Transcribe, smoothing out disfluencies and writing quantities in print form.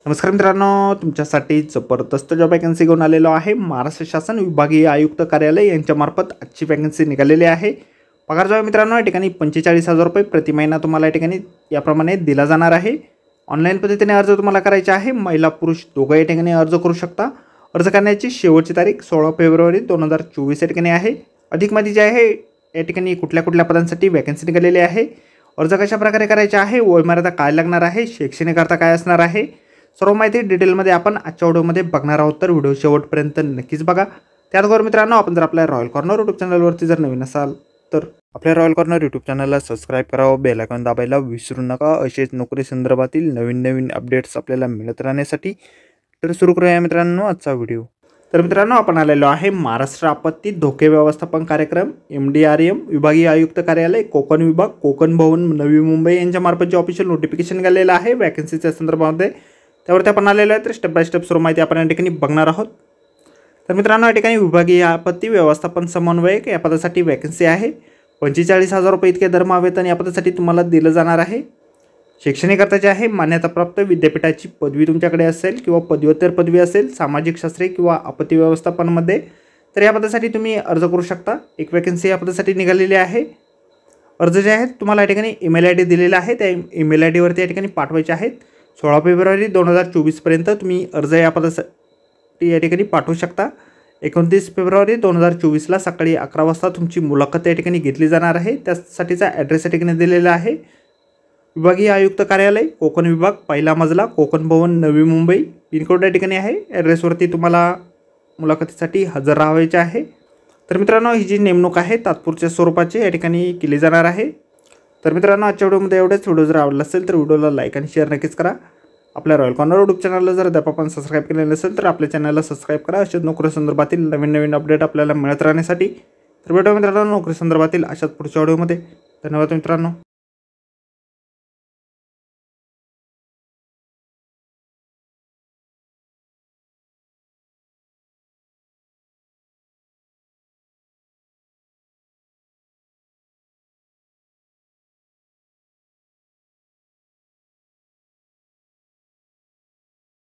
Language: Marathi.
नमस्कार मित्रांनो, तुमच्यासाठी जबरदस्त जॉब वॅकन्सी घेऊन आलेलो आहे। महाराष्ट्र शासन विभागीय आयुक्त कार्यालय यांच्यामार्फत आजची वॅकन्सी निघालेली आहे। पगार जो आहे मित्रांनो या ठिकाणी 45,000 रुपये प्रति महिना तुम्हाला या ठिकाणी याप्रमाणे दिला जाणार आहे। ऑनलाईन पद्धतीने अर्ज तुम्हाला करायचा आहे। महिला पुरुष दोघं या ठिकाणी अर्ज करू शकता। अर्ज करण्याची शेवटची तारीख 16 फेब्रुवारी 2024 या ठिकाणी आहे। अधिक माहिती जी आहे या ठिकाणी कुठल्या पदांसाठी वॅकन्सी निघालेली आहे, अर्ज कशा प्रकारे करायचा आहे, वयमर्यादा काय लागणार आहे, शैक्षणिक अर्थ काय असणार आहे, सर्व माहिती डिटेलमध्ये आपण आजच्या व्हिडिओमध्ये बघणार आहोत। तर व्हिडिओ शेवटपर्यंत नक्कीच बघा। त्याचबरोबर मित्रांनो, आपण जर आपल्या रॉयल कॉर्नर यूट्यूब चॅनलवरती जर नवीन असाल तर आपल्या रॉयल कॉर्नर यूट्यूब चॅनलला सबस्क्राईब करावं, बेल आयकॉन दाबायला विसरू नका। असेच नोकरी संदर्भातील नवीन अपडेट्स आपल्याला मिळत राहण्यासाठी। तर सुरू करूया मित्रांनो आजचा व्हिडिओ। तर मित्रांनो, आपण आलेलो आहे महाराष्ट्र आपत्ती धोके व्यवस्थापन कार्यक्रम MDRM विभागीय आयुक्त कार्यालय कोकण विभाग, कोकण भवन, नवी मुंबई यांच्यामार्फत जे ऑफिशियल नोटिफिकेशन गेलेलं आहे वॅकन्सीच्या संदर्भामध्ये, त्यावरती आपण आलेलो आहे। तर स्टेप बाय स्टेप सर्व माहिती आपण या ठिकाणी बघणार आहोत। तर मित्रांनो, या ठिकाणी विभागीय आपत्ती व्यवस्थापन समन्वयक या पदासाठी वॅकन्सी आहे। 45,000 रुपये इतके दरमहा या पदासाठी तुम्हाला दिलं जाणार आहे। शैक्षणिक अर्थ आहे मान्यताप्राप्त विद्यापीठाची पदवी तुमच्याकडे असेल किंवा पदव्युत्तर पदवी असेल सामाजिक शास्त्रे किंवा आपत्ती व्यवस्थापनामध्ये, तर या पदासाठी तुम्ही अर्ज करू शकता। एक वॅकन्सी या पदासाठी निघालेली आहे। अर्ज जे आहेत तुम्हाला या ठिकाणी ईमेल ID दिलेला आहे, त्या ईमेल ID वरती या ठिकाणी पाठवायचे आहेत। 16 फेब्रुवारी 2024 पर्यंत तुम्ही अर्ज या पदासाठी या ठिकाणी पाठवू शकता। 29 फेब्रुवारी 2024 ला सकाळी 11 वाजता तुमची मुलाखत या ठिकाणी घेतली जाणार आहे। त्यासाठीचा ॲड्रेस या ठिकाणी दिलेला आहे। विभागीय आयुक्त कार्यालय कोकण विभाग, पहिला मजला, कोकण भवन, नवी मुंबई, पिनकोड या ठिकाणी आहे। ॲड्रेसवरती तुम्हाला मुलाखतीसाठी हजर राहायचे आहे। तर मित्रांनो, ही जी नेमणूक आहे तात्पुरत्या स्वरूपाची या ठिकाणी केली जाणार आहे। तर मित्रांनो, आजच्या व्हिडिओमध्ये एवढेच। व्हिडिओ जर आवडला असेल तर व्हिडिओला लाईक आणि शेअर नक्कीच करा। आपल्या रॉयल कॉर्नर यूट्यूब चॅनलला जर अद्याप आपण सबस्क्राईब केले नसेल तर आपल्या चॅनलला सबस्क्राईब करा। अशाच नोकरी संदर्भातील नवीन अपडेट आपल्याला मिळत राहण्यासाठी। तर भेटूया मित्रांनो नोकरी संदर्भातील अशाच पुढच्या व्हिडिओमध्ये। धन्यवाद मित्रांनो।